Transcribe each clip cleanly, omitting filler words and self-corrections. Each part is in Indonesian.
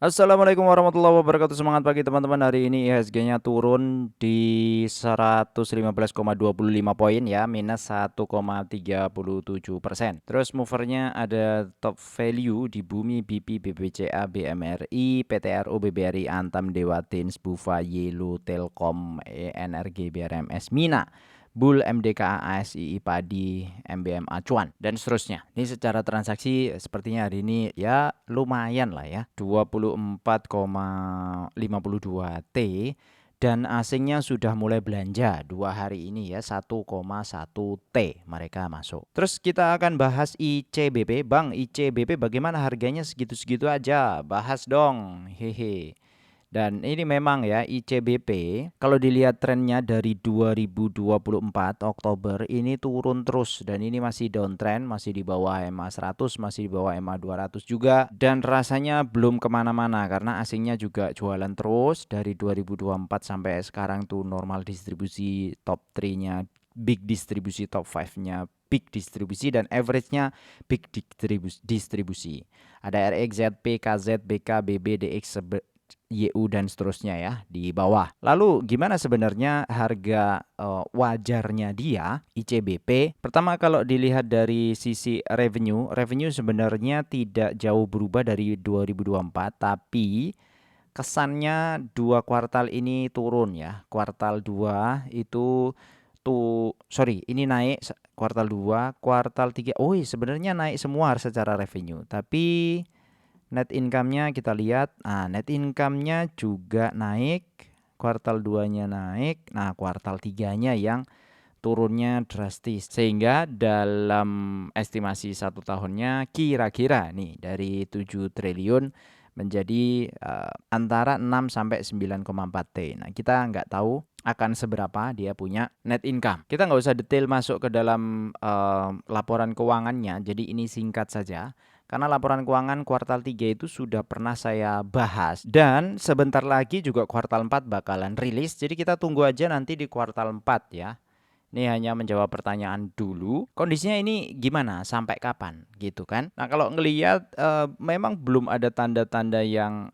Assalamualaikum warahmatullahi wabarakatuh. Semangat pagi teman-teman. Hari ini IHSG-nya turun di 115,25 poin ya, minus 1,37%. Terus movernya ada top value di Bumi, BP, BBCA, BMRI, PTRO, BBRI, Antam, Dewa, Tins, Bufa, Yelo, Telkom, ENRG, BRMS, Mina, Bull, MDKA, ASI, Padi, MBM, Acuan, dan seterusnya. Ini secara transaksi sepertinya hari ini ya lumayan lah ya, 24,52 T, dan asingnya sudah mulai belanja 2 hari ini ya, 1,1 T mereka masuk. Terus kita akan bahas ICBP. Bang, ICBP bagaimana harganya segitu-segitu aja? Bahas dong, hehe. Dan ini memang ya ICBP kalau dilihat trennya dari 2024 Oktober ini turun terus, dan ini masih downtrend, masih di bawah EMA 100, masih di bawah EMA 200 juga, dan rasanya belum kemana-mana karena asingnya juga jualan terus dari 2024 sampai sekarang tuh normal distribusi top 3-nya, big distribusi, top 5-nya big distribusi, dan average-nya big distribusi. Ada RX, ZP, KZ, BK, BB, DX, YU dan seterusnya ya di bawah. Lalu gimana sebenarnya harga wajarnya dia ICBP? Pertama, kalau dilihat dari sisi revenue sebenarnya tidak jauh berubah dari 2024, tapi kesannya 2 kuartal ini turun ya. Kuartal 2 itu ini naik kuartal 2, kuartal 3. Oh, sebenarnya naik semua secara revenue, tapi net income-nya kita lihat, net income-nya juga naik, kuartal 2-nya naik, nah kuartal 3-nya yang turunnya drastis. Sehingga dalam estimasi 1 tahunnya kira-kira nih dari 7 triliun menjadi antara 6 sampai 9,4 T. Nah, kita nggak tahu akan seberapa dia punya net income. Kita nggak usah detail masuk ke dalam laporan keuangannya, jadi ini singkat saja. Karena laporan keuangan kuartal 3 itu sudah pernah saya bahas. Dan sebentar lagi juga kuartal 4 bakalan rilis. Jadi kita tunggu aja nanti di kuartal 4 ya. Ini hanya menjawab pertanyaan dulu. Kondisinya ini gimana? Sampai kapan? Gitu kan. Nah, kalau ngelihat memang belum ada tanda-tanda yang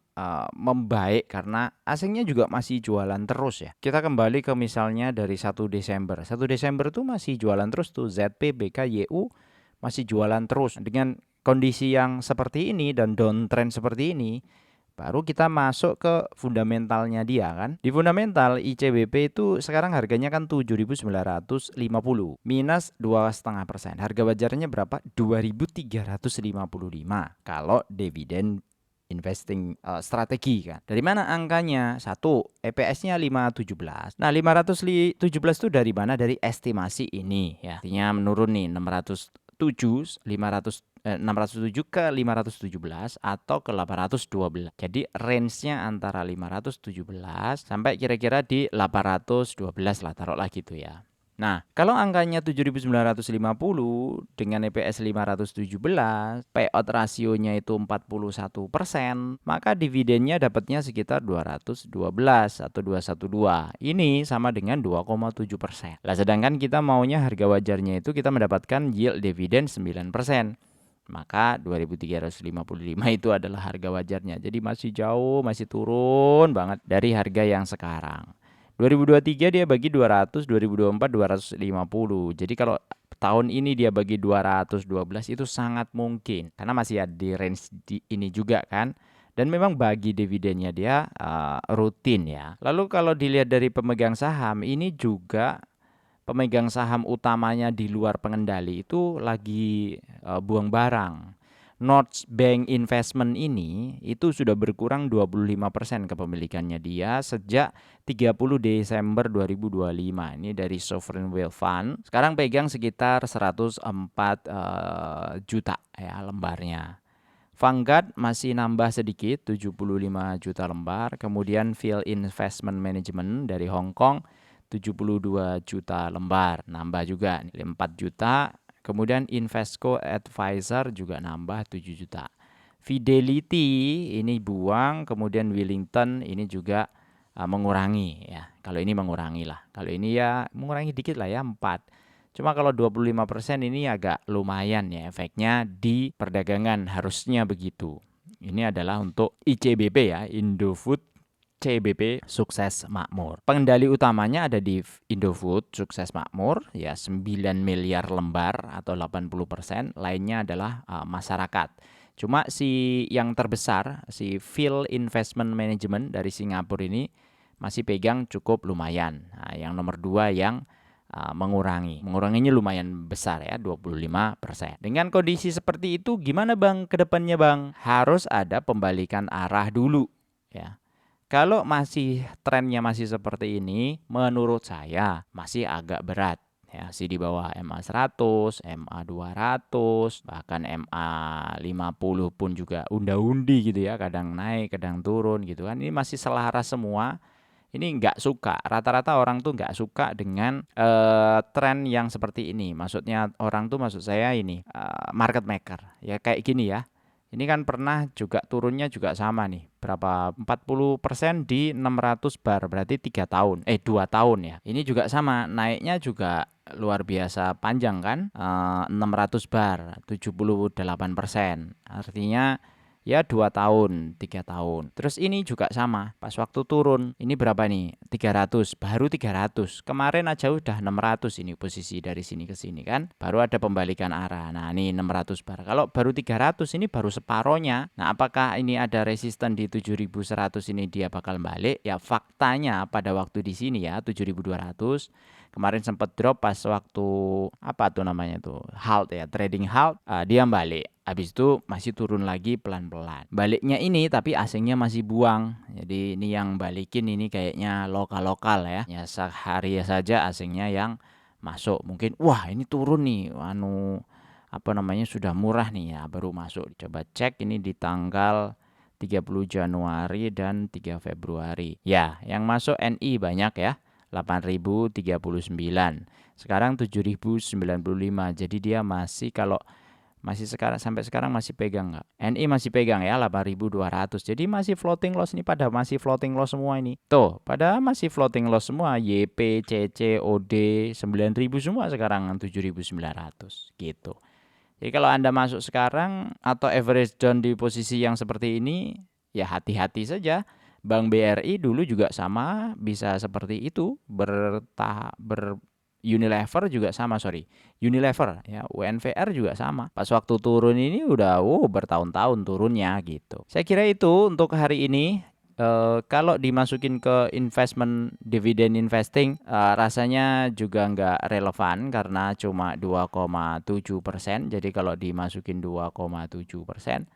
membaik karena asingnya juga masih jualan terus ya. Kita kembali ke misalnya dari 1 Desember. 1 Desember tuh masih jualan terus tuh, ZP, BK, YU masih jualan terus. Dengan kondisi yang seperti ini dan downtrend seperti ini, baru kita masuk ke fundamentalnya dia kan. Di fundamental ICBP itu sekarang harganya kan 7.950 minus 2,5%. Harga wajarnya berapa? 2.355 kalau dividen investing strategi kan. Dari mana angkanya? Satu, EPS-nya 517. Nah, 517 itu dari mana? Dari estimasi ini ya. Artinya menurun nih 607 ke 517 atau ke 812. Jadi range-nya antara 517 sampai kira-kira di 812 lah, taruhlah gitu ya. Nah, kalau angkanya 7.950 dengan EPS 517, payout rasionya itu 41%, maka dividennya dapatnya sekitar 212 atau 212. Ini sama dengan 2,7%. Lah, sedangkan kita maunya harga wajarnya itu kita mendapatkan yield dividen 9%. Maka 2.355 itu adalah harga wajarnya. Jadi masih jauh, masih turun banget dari harga yang sekarang. 2023 dia bagi 200, 2024 250. Jadi kalau tahun ini dia bagi 212 itu sangat mungkin karena masih ada di range ini juga kan. Dan memang bagi dividennya dia rutin ya. Lalu kalau dilihat dari pemegang saham, ini juga pemegang saham utamanya di luar pengendali itu lagi buang barang. North Bank Investment ini itu sudah berkurang 25% kepemilikannya dia sejak 30 Desember 2025. Ini dari Sovereign Wealth Fund. Sekarang pegang sekitar 104 juta ya lembarnya. Vanguard masih nambah sedikit 75 juta lembar. Kemudian Field Investment Management dari Hong Kong 72 juta lembar. Nambah juga 4 juta. Kemudian Invesco Advisor juga nambah 7 juta. Fidelity ini buang, kemudian Wellington ini juga mengurangi ya. Kalau ini mengurangi lah. Kalau ini ya mengurangi dikit lah ya, 4. Cuma kalau 25% ini agak lumayan ya efeknya di perdagangan, harusnya begitu. Ini adalah untuk ICBP ya, Indofood CBP Sukses Makmur. Pengendali utamanya ada di Indofood Sukses Makmur ya, 9 miliar lembar atau 80%, lainnya adalah masyarakat. Cuma si yang terbesar, si Phil Investment Management dari Singapura ini masih pegang cukup lumayan. Nah, yang nomor 2 yang menguranginya lumayan besar ya, 25%. Dengan kondisi seperti itu gimana Bang ke depannya Bang? Harus ada pembalikan arah dulu ya. Kalau masih trennya masih seperti ini, menurut saya masih agak berat. Ya, masih di bawah MA 100, MA 200, bahkan MA 50 pun juga unda-undi gitu ya, kadang naik, kadang turun gitu kan. Ini masih selaras semua. Ini nggak suka, rata-rata orang tuh nggak suka dengan tren yang seperti ini. Maksudnya orang tuh maksud saya ini market maker. Ya kayak gini ya. Ini kan pernah juga turunnya juga sama nih. Berapa? 40% di 600 bar. Berarti 2 tahun ya. Ini juga sama. Naiknya juga luar biasa panjang kan. 600 bar. 78%. Artinya ya 2 tahun, 3 tahun. Terus ini juga sama, pas waktu turun, ini berapa nih? 300, baru 300. Kemarin aja udah 600 ini posisi dari sini ke sini kan. Baru ada pembalikan arah. Nah, ini 600 bar. Kalau baru 300 ini baru separohnya. Nah, apakah ini ada resisten di 7100 ini dia bakal balik? Ya faktanya pada waktu di sini ya 7200. Kemarin sempat drop pas waktu apa tuh namanya tuh? Halt ya, trading halt, dia balik. Habis itu masih turun lagi pelan-pelan. Baliknya ini tapi asingnya masih buang. Jadi ini yang balikin ini kayaknya lokal-lokal ya. Ya sehari saja asingnya yang masuk. Mungkin wah ini turun nih, apa namanya sudah murah nih ya, baru masuk. Coba cek ini di tanggal 30 Januari dan 3 Februari. Ya, yang masuk NI banyak ya. 8.039. Sekarang 7.095. Jadi dia masih kalau masih sekarang sampai sekarang masih pegang nggak? NI masih pegang ya 8.200. Jadi masih floating loss ini, pada masih floating loss semua ini. Tuh, pada masih floating loss semua. YP, CC, OD 9.000 semua sekarang 7.900 gitu. Jadi kalau Anda masuk sekarang atau average down di posisi yang seperti ini, ya hati-hati saja. Bank BRI dulu juga sama, bisa seperti itu, Unilever juga sama, Unilever ya, UNVR juga sama. Pas waktu turun ini udah bertahun-tahun turunnya gitu. Saya kira itu untuk hari ini. Kalau dimasukin ke investment dividend investing, rasanya juga nggak relevan karena cuma 2,7%. Jadi kalau dimasukin 2,7%,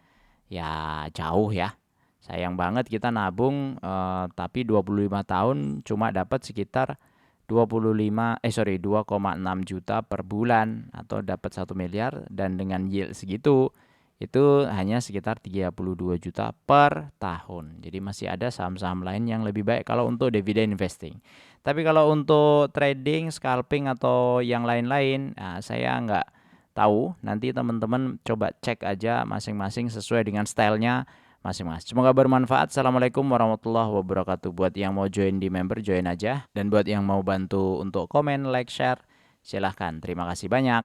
ya jauh ya. Sayang banget kita nabung, tapi 25 tahun cuma dapat sekitar 2,6 juta per bulan atau dapat 1 miliar, dan dengan yield segitu itu hanya sekitar 32 juta per tahun. Jadi masih ada saham-saham lain yang lebih baik kalau untuk dividen investing. Tapi kalau untuk trading, scalping atau yang lain-lain, saya nggak tahu. Nanti teman-teman coba cek aja masing-masing sesuai dengan stylenya masing-masing. Semoga bermanfaat. Assalamualaikum warahmatullahi wabarakatuh. Buat yang mau join di member, join aja. Dan buat yang mau bantu untuk komen, like, share, silahkan. Terima kasih banyak.